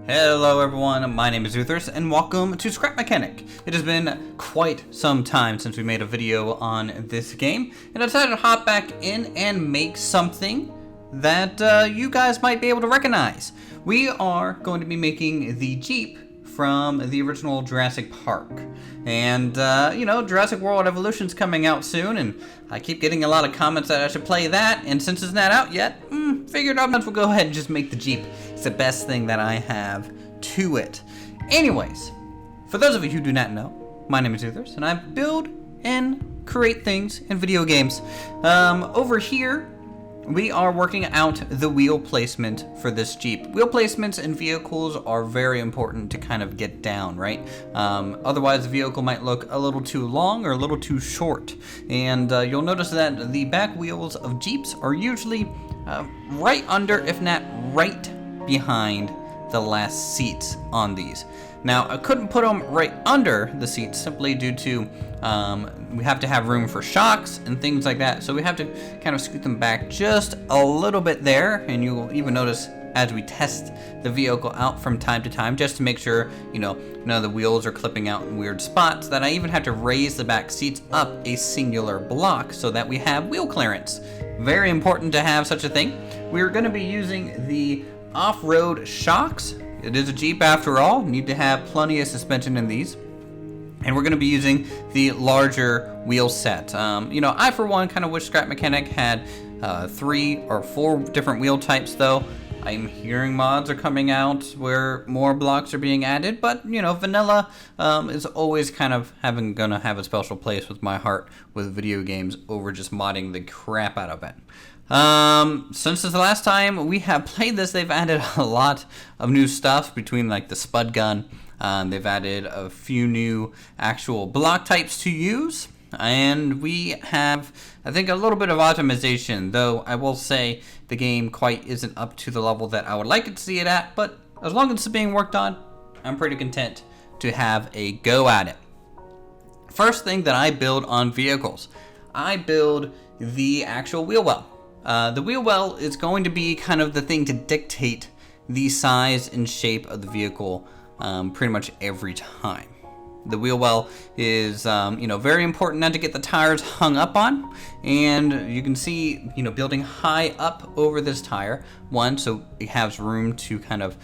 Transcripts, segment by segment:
Hello everyone, my name is Uthris and welcome to Scrap Mechanic. It has been quite some time since we made a video on this game, and I decided to hop back in and make something that you guys might be able to recognize. We are going to be making the Jeep from the original Jurassic Park. And, you know, Jurassic World Evolution is coming out soon, and I keep getting a lot of comments that I should play that, and since it's not out yet, figured I might as well go ahead and just make the Jeep. It's the best thing that I have to it. Anyways, for those of you who do not know, my name is Uthris, and I build and create things in video games. Over here, we are working out the wheel placement for this Jeep. Wheel placements in vehicles are very important to kind of get down, right? Otherwise, the vehicle might look a little too long or a little too short. And you'll notice that the back wheels of Jeeps are usually right under, if not right behind the last seats on these. Now, I couldn't put them right under the seats simply due to we have to have room for shocks and things like that. So we have to kind of scoot them back just a little bit there. And you'll even notice as we test the vehicle out from time to time, just to make sure, you know, none of the wheels are clipping out in weird spots, that I even have to raise the back seats up a singular block so that we have wheel clearance. Very important to have such a thing. We're going to be using the off-road shocks. It is a Jeep after all, need to have plenty of suspension in these. And we're going to be using the larger wheel set. You know, I for one kind of wish Scrap Mechanic had 3 or 4 different wheel types though. I'm hearing mods are coming out where more blocks are being added, but you know, vanilla is always kind of gonna have a special place with my heart with video games over just modding the crap out of it. Since the last time we have played this, they've added a lot of new stuff between like the spud gun. They've added a few new actual block types to use, and we have, I think, a little bit of optimization, though I will say the game quite isn't up to the level that I would like it to see it at, but as long as it's being worked on, I'm pretty content to have a go at it. First thing that I build on vehicles, I build the actual wheel well. The wheel well is going to be kind of the thing to dictate the size and shape of the vehicle pretty much every time. The wheel well is, you know, very important not to get the tires hung up on, and you can see, you know, building high up over this tire, one, so it has room to kind of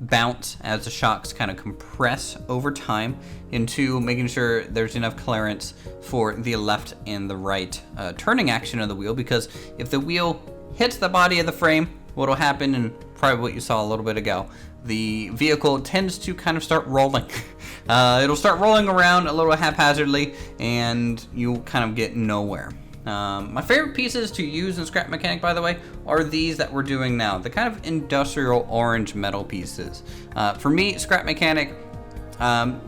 bounce as the shocks kind of compress over time, and 2, making sure there's enough clearance for the left and the right turning action of the wheel, because if the wheel hits the body of the frame, what'll happen, and probably what you saw a little bit ago, the vehicle tends to kind of start rolling. It'll start rolling around a little haphazardly, and you'll kind of get nowhere. My favorite pieces to use in Scrap Mechanic, by the way, are these that we're doing now, the kind of industrial orange metal pieces. For me, Scrap Mechanic,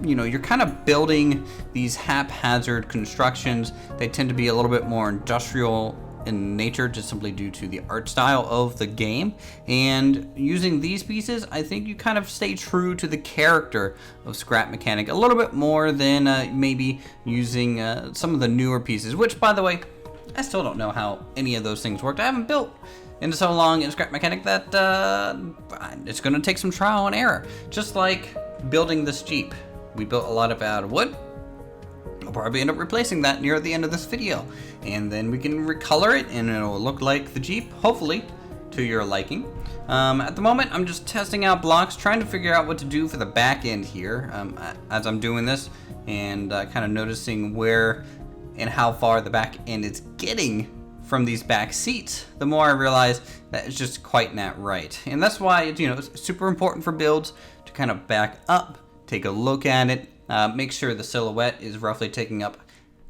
you know, you're kind of building these haphazard constructions. They tend to be a little bit more industrial in nature, just simply due to the art style of the game. And using these pieces, I think you kind of stay true to the character of Scrap Mechanic a little bit more than maybe using some of the newer pieces, which, by the way, I still don't know how any of those things worked. I haven't built in so long in Scrap Mechanic that it's going to take some trial and error. Just like building this Jeep. We built a lot of it out of wood. I'll probably end up replacing that near the end of this video, and then we can recolor it and it'll look like the Jeep, hopefully to your liking. At the moment, I'm just testing out blocks, trying to figure out what to do for the back end here as I'm doing this, and kind of noticing where and how far the back end is getting from these back seats. The more I realize that it's just quite not right, and that's why it's, you know, it's super important for builds to kind of back up, take a look at it, make sure the silhouette is roughly taking up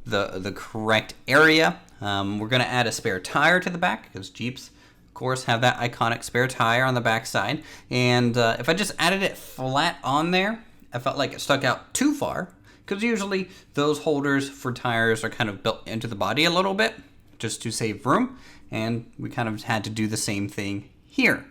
the correct area. We're going to add a spare tire to the back, because Jeeps, of course, have that iconic spare tire on the back side. And if I just added it flat on there, I felt like it stuck out too far, because usually those holders for tires are kind of built into the body a little bit, just to save room. And we kind of had to do the same thing here.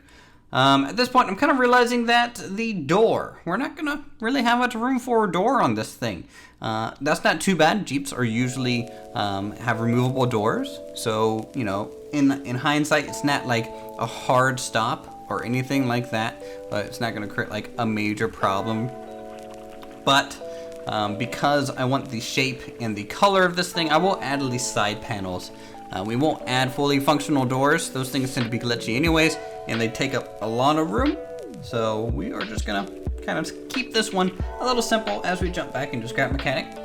At this point, I'm kind of realizing that the door, we're not going to really have much room for a door on this thing. That's not too bad. Jeeps are usually have removable doors. So, you know, in hindsight, it's not like a hard stop or anything like that, but it's not going to create like a major problem. But because I want the shape and the color of this thing, I will add at least side panels. We won't add fully functional doors. Those things tend to be glitchy anyways, and they take up a lot of room. So we are just gonna kind of keep this one a little simple as we jump back into Scrap Mechanic.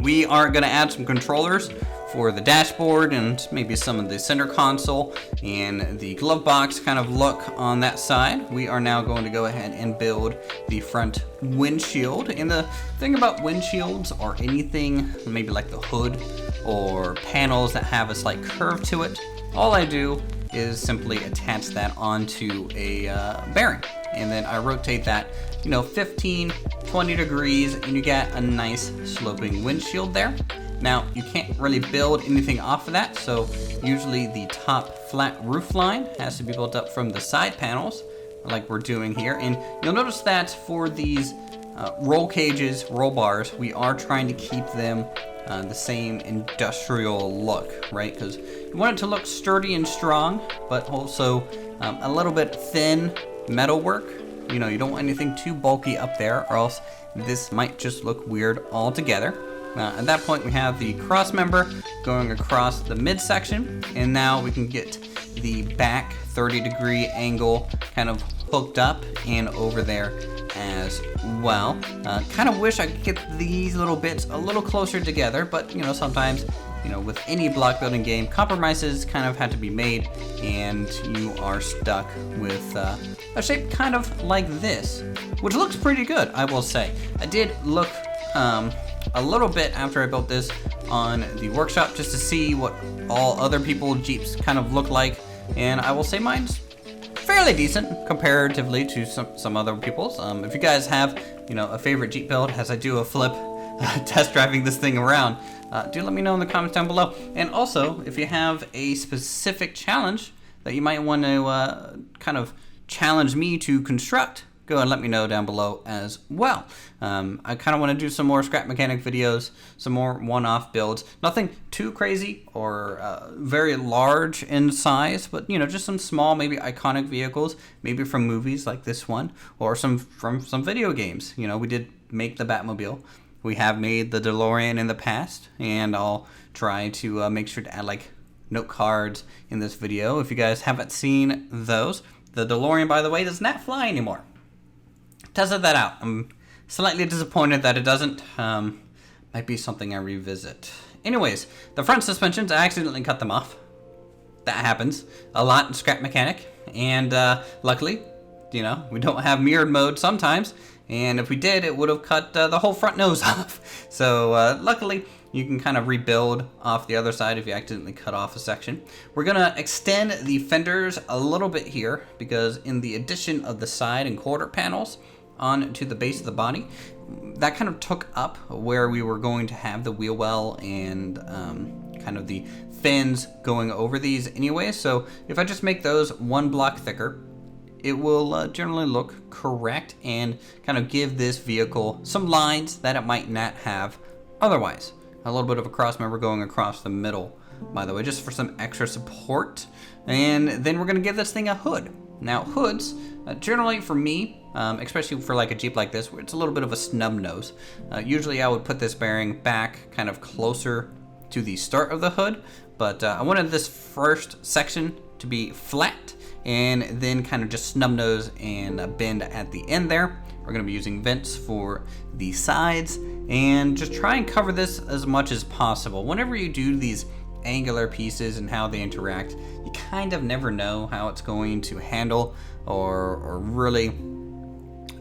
We are gonna add some controllers for the dashboard and maybe some of the center console and the glove box kind of look on that side. We are now going to go ahead and build the front windshield. And the thing about windshields or anything, maybe like the hood or panels that have a slight curve to it, all I do is simply attach that onto a bearing. And then I rotate that, 15, 20 degrees, and you get a nice sloping windshield there. Now, you can't really build anything off of that, so usually the top flat roof line has to be built up from the side panels, like we're doing here. And you'll notice that for these roll cages, roll bars, we are trying to keep them the same industrial look, right? Because you want it to look sturdy and strong, but also a little bit thin metal work. You don't want anything too bulky up there, or else this might just look weird altogether. At that point, we have the cross member going across the midsection, and now we can get the back 30-degree angle kind of hooked up and over there as well. Kind of wish I could get these little bits a little closer together, but sometimes with any block building game, compromises kind of had to be made, and you are stuck with a shape kind of like this, which looks pretty good, I will say. I did look a little bit after I built this on the workshop just to see what all other people's Jeeps kind of look like, and I will say mine's fairly decent comparatively to some other people's. If you guys have a favorite Jeep build, as I do a flip test driving this thing around, do let me know in the comments down below. And also, if you have a specific challenge that you might want to kind of challenge me to construct, go and let me know down below as well. I kind of want to do some more Scrap Mechanic videos, some more one-off builds. Nothing too crazy or very large in size, but just some small, maybe iconic vehicles, maybe from movies like this one, or from some video games. We did make the Batmobile. We have made the DeLorean in the past, and I'll try to make sure to add like note cards in this video if you guys haven't seen those. The DeLorean, by the way, does not fly anymore. Tested that out. I'm slightly disappointed that it doesn't. Might be something I revisit. Anyways, the front suspensions, I accidentally cut them off. That happens a lot in Scrap Mechanic, and luckily, we don't have mirrored mode sometimes, and if we did, it would have cut the whole front nose off. So luckily, you can kind of rebuild off the other side if you accidentally cut off a section. We're gonna extend the fenders a little bit here, because in the addition of the side and quarter panels onto the base of the body, that kind of took up where we were going to have the wheel well and kind of the fins going over these anyway. So if I just make those one block thicker, it will generally look correct and kind of give this vehicle some lines that it might not have otherwise. A little bit of a cross member going across the middle, by the way, just for some extra support. And then we're gonna give this thing a hood. Now hoods, generally for me, especially for like a Jeep like this, where it's a little bit of a snub nose, usually I would put this bearing back kind of closer to the start of the hood, but I wanted this first section to be flat and then kind of just snub nose and bend at the end there. We're gonna be using vents for the sides and just try and cover this as much as possible. Whenever you do these angular pieces and how they interact, you kind of never know how it's going to handle or really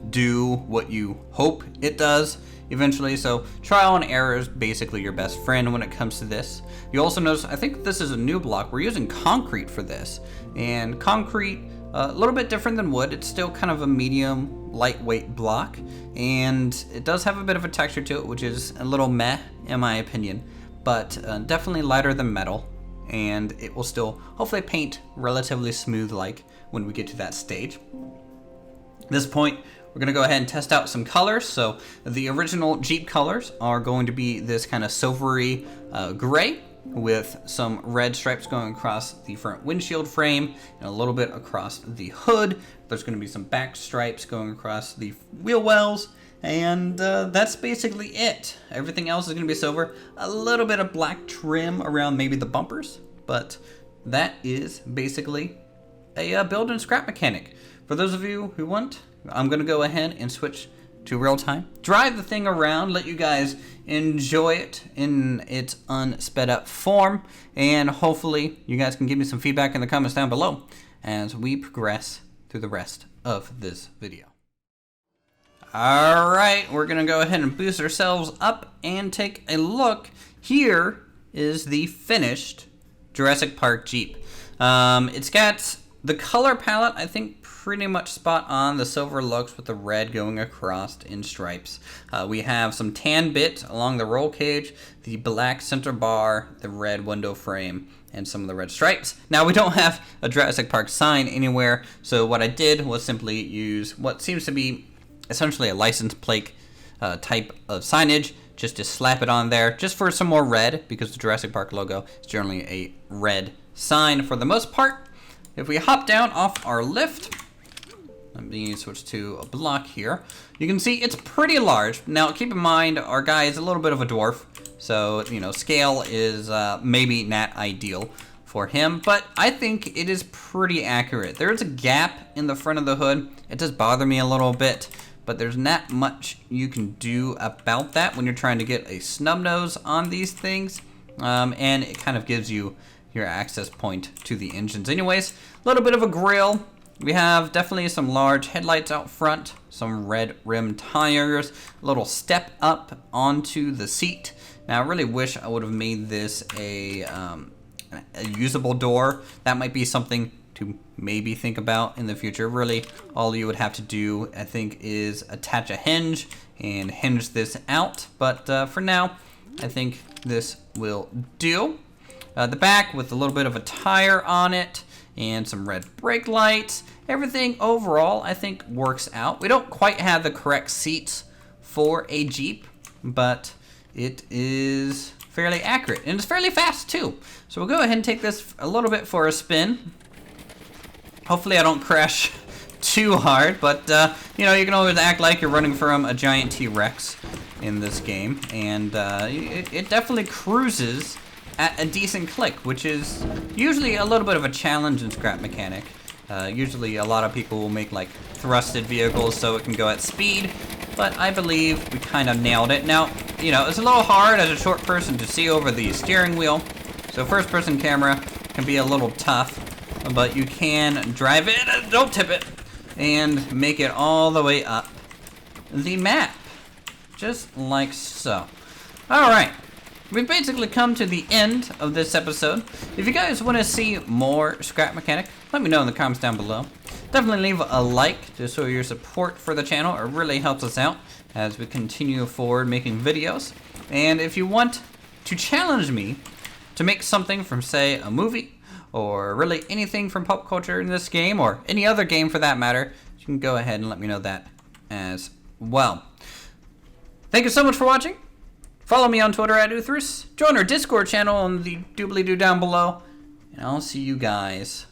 do what you hope it does eventually. So trial and error is basically your best friend when it comes to this. You also notice, I think this is a new block, we're using concrete for this, and concrete a little bit different than wood. It's still kind of a medium lightweight block, and it does have a bit of a texture to it, which is a little meh in my opinion, but definitely lighter than metal, and it will still hopefully paint relatively smooth like when we get to that stage. At this point, we're gonna go ahead and test out some colors. So the original Jeep colors are going to be this kind of silvery gray, with some red stripes going across the front windshield frame and a little bit across the hood. There's going to be some back stripes going across the wheel wells, and that's basically it. Everything else is going to be silver. A little bit of black trim around maybe the bumpers, but that is basically a build and scrap mechanic. For those of you who want, I'm going to go ahead and switch to real time, drive the thing around, let you guys enjoy it in its unsped up form, and hopefully you guys can give me some feedback in the comments down below as we progress through the rest of this video. Alright, we're gonna go ahead and boost ourselves up and take a look. Here is the finished Jurassic Park Jeep. It's got the color palette, I think, pretty much spot on. The silver looks with the red going across in stripes. We have some tan bit along the roll cage, the black center bar, the red window frame, and some of the red stripes. Now, we don't have a Jurassic Park sign anywhere, so what I did was simply use what seems to be essentially a license plate type of signage, just to slap it on there, just for some more red, because the Jurassic Park logo is generally a red sign for the most part. If we hop down off our lift, let me switch to a block here. You can see it's pretty large. Now, keep in mind, our guy is a little bit of a dwarf, so, you know, scale is maybe not ideal for him, but I think it is pretty accurate. There is a gap in the front of the hood. It does bother me a little bit, but there's not much you can do about that when you're trying to get a snub nose on these things, and it kind of gives you your access point to the engines anyways. A little bit of a grille. We have definitely some large headlights out front, some red rim tires, a little step up onto the seat. Now, I really wish I would have made this a usable door. That might be something to maybe think about in the future. Really, all you would have to do, I think, is attach a hinge and hinge this out. But for now, I think this will do. The back with a little bit of a tire on it and some red brake lights. Everything overall, I think, works out. We don't quite have the correct seats for a Jeep, but it is fairly accurate, and it's fairly fast too. So we'll go ahead and take this a little bit for a spin. Hopefully I don't crash too hard, but you know, you can always act like you're running from a giant T-Rex in this game, and it definitely cruises at a decent click, which is usually a little bit of a challenge in scrap mechanic. Usually a lot of people will make like thrusted vehicles so it can go at speed, but I believe we kind of nailed it. Now, you know, it's a little hard as a short person to see over the steering wheel, so first person camera can be a little tough, but you can drive it, don't tip it, and make it all the way up the map, just like so. Alright. We've basically come to the end of this episode. If you guys want to see more scrap mechanic, let me know in the comments down below. Definitely leave a like to show your support for the channel. It really helps us out as we continue forward making videos. And if you want to challenge me to make something from, say, a movie, or really anything from pop culture in this game, or any other game for that matter, you can go ahead and let me know that as well. Thank you so much for watching. Follow me on Twitter at Uthris. Join our Discord channel on the doobly-doo down below. And I'll see you guys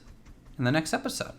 in the next episode.